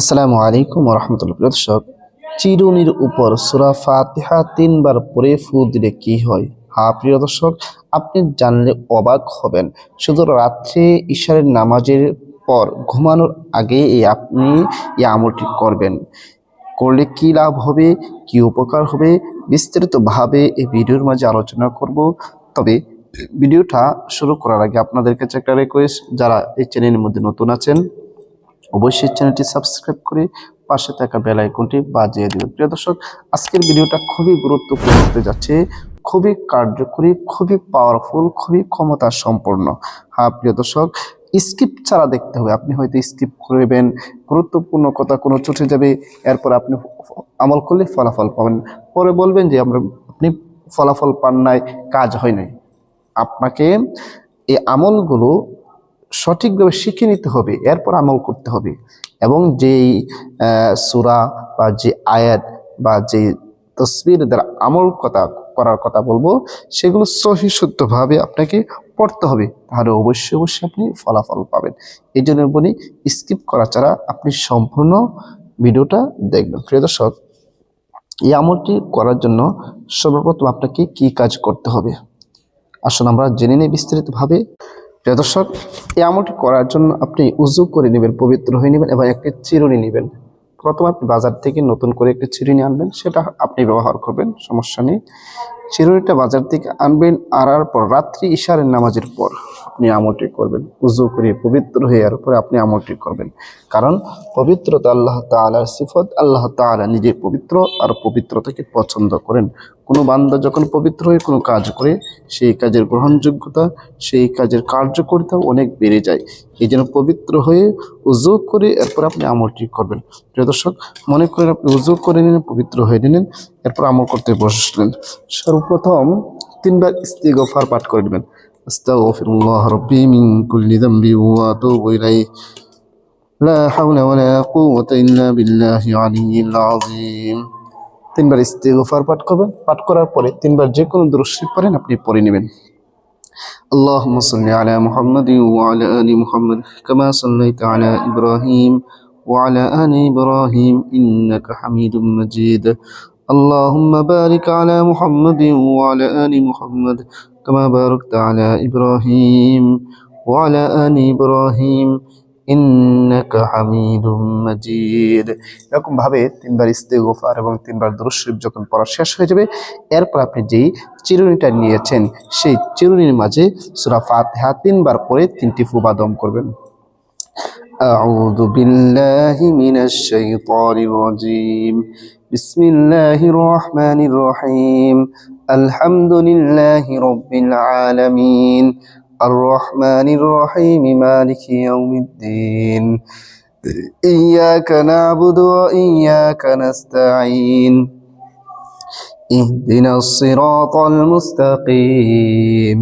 আসসালামু আলাইকুম ওয়া রাহমাতুল্লাহ। প্রিয় দর্শক, চিরুনির উপর সূরা ফাতিহা ৩ বার পড়ে ফু দিলে কি হয়? হ্যাঁ প্রিয় দর্শক, আপনি জানলে অবাক হবেন। শুধু রাত্রে ইশারের নামাজের পর ঘুমানোর আগে আপনি এই আমলটি করবেন। করলে কি লাভ হবে, কি উপকার হবে, বিস্তারিতভাবে এই ভিডিওর মাঝে আলোচনা করব। তবে ভিডিওটা শুরু করার আগে আপনাদের কাছে একটা রিকোয়েস্ট, যারা এই চ্যানেলের মধ্যে নতুন আছেন অবশ্যই চ্যানেলটি সাবস্ক্রাইব করে পাশে থাকা বেল আইকনটি বাজিয়ে দিবেন। প্রিয় দর্শক, আজকের ভিডিওটা খুবই গুরুত্বপূর্ণ হতে যাচ্ছে, খুবই কার্যকরী, খুবই পাওয়ারফুল, খুবই ক্ষমতা সম্পন্ন। হ্যাঁ প্রিয় দর্শক, স্কিপ ছাড়া দেখতে হবে। আপনি হয়তো স্কিপ করবেন, গুরুত্বপূর্ণ কথা কোনো চটে যাবে, এরপর আপনি আমল করলে ফলাফল পাবেন, পরে বলবেন যে আপনি ফলাফল পান নাই, কাজ হয় নাই। আপনাকে এই আমলগুলো সঠিকভাবে শিখে নিতে হবে, এরপর আমল করতে হবে। এবং যেই সূরা বা যে আয়াত বা যে তসবির দ্বারা আমল করার কথা বলবো, সেগুলো সহি শুদ্ধভাবে আপনাকে পড়তে হবে, তাহলে অবশ্যই অবশ্যই আপনি ফলাফল পাবেন। এই জন্য বলি, স্কিপ করা ছাড়া আপনি সম্পূর্ণ ভিডিওটা দেখবেন। প্রিয় দর্শক, এই আমলটি করার জন্য সর্বপ্রথম আপনাকে কি কাজ করতে হবে আসুন আমরা জেনে নিই বিস্তারিতভাবে। প্রিয় দর্শক, এই আমলটি করার জন্য আপনি উযু করে নেবেন, পবিত্র হয়ে নেবেন এবং একটি চিরুনি নেবেন। প্রথমে আপনি বাজার থেকে নতুন করে একটি চিরুনি আনবেন, সেটা আপনি ব্যবহার করবেন, সমস্যা নেই। চিরুনিটা বাজার থেকে আনবেন, আনার পর রাত্রি ইশারের নামাজের পর আপনি আমলটি করবেন। উযু করে পবিত্র হয়ে এর পরে আপনি আমলটি করবেন। কারণ পবিত্রতা আল্লাহ তাআলার সিফত, আল্লাহ তাআলা নিজে পবিত্র আর পবিত্রতাকে পছন্দ করেন। কোনো বান্দা যখন পবিত্র হয়ে কোনো কাজ করে, সেই কাজের গ্রহণযোগ্যতা, সেই কাজের কার্যকারিতা অনেক বেড়ে যায়। এই জন্য পবিত্র হয়ে উযু করে এরপর আপনি আমলটি করবেন। প্রিয় দর্শক, মনে করেন আপনি উযু করে নিলেন, পবিত্র হয়ে নিলেন, এরপর আমল করতে বসলেন। সর্বপ্রথম ৩ বার ইস্তিগফার পাঠ করে নেবেন। আস্তাগফিরুল্লাহ রাব্বি মিন কুল্লি যামবি ওয়া আতুবু ইলাইহি লা হাওলা ওয়ালা কুওয়াতা ইল্লা বিল্লাহি আলিয়্যিল আযীম। ৩ বার ইস্তিগফার পাঠ করবেন। পাঠ করার পরে ৩ বার যে কোনো দরুদ শরীফ পারেন আপনি পড়ে নেবেন। اللهم صل على محمد وعلى آل محمد كما صليت على إبراهيم وعلى آل إبراهيم إنك حميد مجيد اللهم بارك على محمد وعلى آل محمد كما باركت على إبراهيم وعلى آل إبراهيم ইন্নাকা হামিদুম মাজিদ। এরকম ভাবে ৩ বার ইস্তিগফার এবং ৩ বার দরুদ শরীফ যখন পড়া শেষ হয়ে যাবে, এরপর আপনি যেই চিরুনিটা নিয়েছেন, সেই চিরুনির মাঝে সূরা ফাতিহা ৩ বার পড়ে ৩টি ফু বা দম করবেন। আউযু বিল্লাহি মিনাশ শাইতানির রাজীম। বিসমিল্লাহির রহমানির রহিম। আলহামদুলিল্লাহি রাব্বিল আলামিন। الرحمن الرحيم مالك يوم الدين إياك نعبد وإياك نستعين اهدنا الصراط المستقيم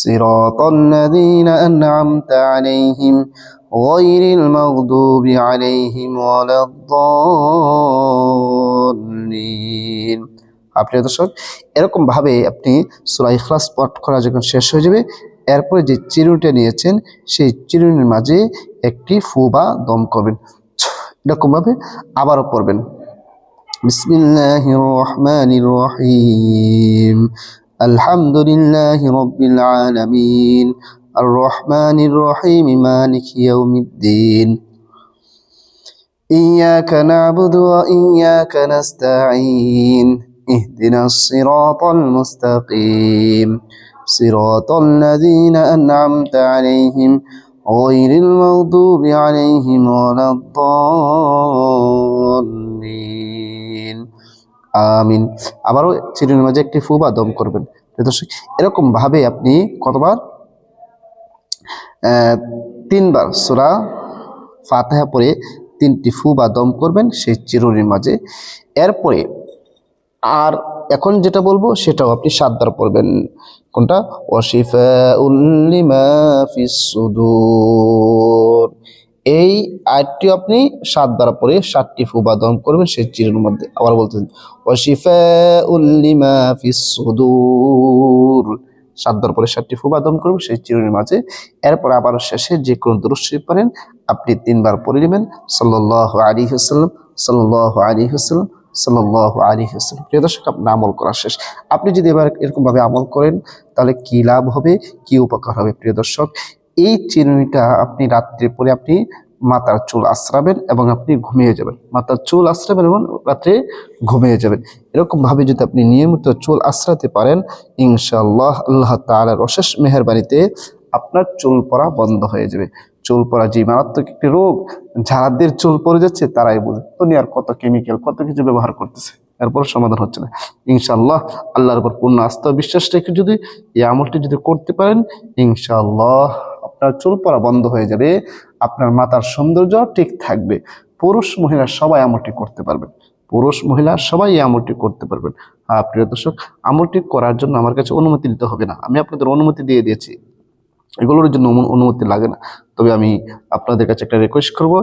صراط الذين أنعمت عليهم غير المغضوب عليهم ولا الضالين। প্রিয় দর্শক, এরকম ভাবে আপনি সূরা ইখলাস পাঠ করা যখন শেষ হয়ে যাবে, এরপরে যে চিরুনিটা নিয়েছেন সেই চিরুনির মাঝে একটি ফু বা দম করবেন। এরকম ভাবে আবারও পড়বেন। বিসমিল্লাহির রহমানির রহিম। আলহামদুলিল্লাহি রাব্বিল আলামিন। আর রহমানির রহিম মালিকি ইয়াউমিদ্দিন। ইয়াকা না'বুদু ওয়া ইয়াকা নাস্তাঈন ইহদিনাস সিরাতাল মুস্তাকিম صراط الذين أنعمت عليهم غير المغضوب عليهم ولا الضالين আমিন। আবারও চিরুনির মাঝে একটি ফু বা দম করবেন। দর্শক, এরকম ভাবে আপনি কতবার ৩ বার সূরা ফাতিহা পড়ে ৩টি ফু বা দম করবেন সেই চিরুনির মাঝে। এরপরে আর এখন যেটা বলবো সেটাও আপনি ৭ বার পড়বেন। কোনটা? ওয়াশিফাউল লিমা ফিস সুদূর। এই আয়াতটি আপনি ৭ বার পড়ে ৭টি ফু বা দম করবেন সেই চিরুনির মধ্যে। আবার বলতেছেন ওয়াশিফাউল লিমা ফিস সুদূর, 7 দেওয়ার পরে 7টি ফুবা দম করবেন সেই চিরুনির মাঝে। এরপর আবার শেষে যে কোনো দুরূদ শরীফ পড়েন আপনি 3 বার পড়ে নেবেন সাল্লাল্লাহু আলাইহি ওয়াসাল্লাম, সাল্লাল্লাহু আলাইহি ওয়াসাল্লাম, সাল্লাল্লাহু আলাইহি ওয়াসাল্লাম। প্রিয় দর্শক, আপনার আমল করা শেষ। আপনি যদি এবার এরকম ভাবে আমল করেন তাহলে কি লাভ হবে, কি উপকার হবে? প্রিয় দর্শক, এই চিরুনিটা আপনি রাত্রে পরে আপনি মাথার চুল আঁচড়াবেন এবং আপনি ঘুমিয়ে যাবেন। মাথার চুল আঁচড়াবেন এবং রাত্রে ঘুমিয়ে যাবেন। এরকম ভাবে যদি আপনি নিয়মিত চুল আঁচড়াতে পারেন, ইনশাআল্লাহ আল্লাহ তাআলার অশেষ মেহেরবানিতে আপনার চুল পড়া বন্ধ হয়ে যাবে। চুল পড়া যে মারাত্মক একটি রোগ, যাদের চুল পড়ে যাচ্ছে তারাই বোঝে। দুনিয়ার কত কেমিক্যাল, কত কিছু ব্যবহার করতেছে, এরপর সমাধান হচ্ছে না। ইনশাআল্লাহ আল্লাহর উপর পূর্ণ আস্থা বিশ্বাস রেখে যদি এই আমলটি যদি করতে পারেন, ইনশাআল্লাহ আপনার চুল পড়া বন্ধ হয়ে যাবে, আপনার মাথার সৌন্দর্য ঠিক থাকবে। পুরুষ মহিলা সবাই আমলটি করতে পারবেন, পুরুষ মহিলা সবাই এই আমলটি করতে পারবেন। হ্যাঁ প্রিয় দর্শক, আমলটি করার জন্য আমার কাছে অনুমতি নিতে হবে না, আমি আপনাদের অনুমতি দিয়ে দিয়েছি, এগুলোর জন্য অনুমতি লাগে না। তবে আমি আপনাদের কাছে একটা রিকোয়েস্ট করব,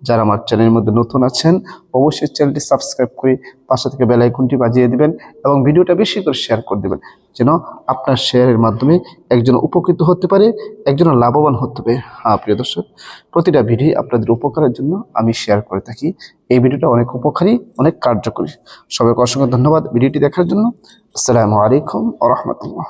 যারা আমার চ্যানেলের মধ্যে নতুন আছেন অবশ্যই চ্যানেলটি সাবস্ক্রাইব করে পাশে থেকে বেল আইকনটি বাজিয়ে দিবেন এবং ভিডিওটা বেশি করে শেয়ার করে দিবেন, যেন আপনার শেয়ারের মাধ্যমে একজন উপকৃত হতে পারে, একজন লাভবান হতে পারে। হ্যাঁ প্রিয় দর্শক, প্রতিটা ভিডিও আপনাদের উপকারের জন্য আমি শেয়ার করে থাকি। এই ভিডিওটা অনেক উপকারী, অনেক কার্যকরী। সবাইকে অসংখ্য ধন্যবাদ ভিডিওটি দেখার জন্য। আসসালামু আলাইকুম ওয়া রাহমাতুল্লাহ।